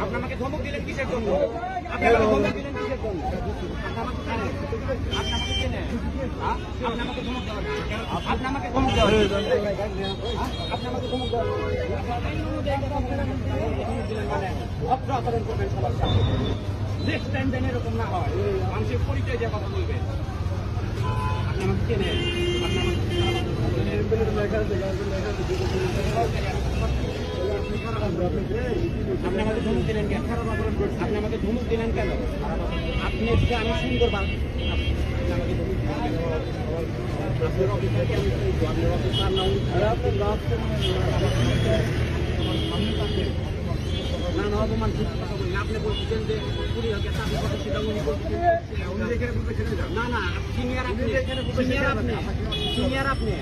আপনি আমাকে ধমক দিলেন কিসের জন্য? আপনি আমাকে ধমক দিলেন কিসের জন্য? আপনি আমাকে চেনেন? আপনি আমাকে ধমক দেওয়ার, আপনি আমাকে ধমক দেওয়ার, আপনি আমাকে ধমক দেওয়ার মানে অস্ত্র আচরণ করবেন সবার সাথে। নেক্সট টাইম যেন এরকম না হয়, মানুষের পরিচয় দিয়ে কথা বলবেন। আপনি আমাকে চেনেন? আপনি আমাকে ধমক দিলেন কেন? আপনি আমাকে ধমক দিলেন কেন? আপনি যে আমি সুন্দর আপনি আমাকে ধমক দিলেন কেন? আপনার অফিসার কি আমি আপনার অফিসার না না না অপমান আপনি বলতেছেন যে পুলিশকে চাকরি করতে সেটা উনি বলতেছেন না না সিনিয়র আপনি সিনিয়র আপনি সিনিয়র আপনি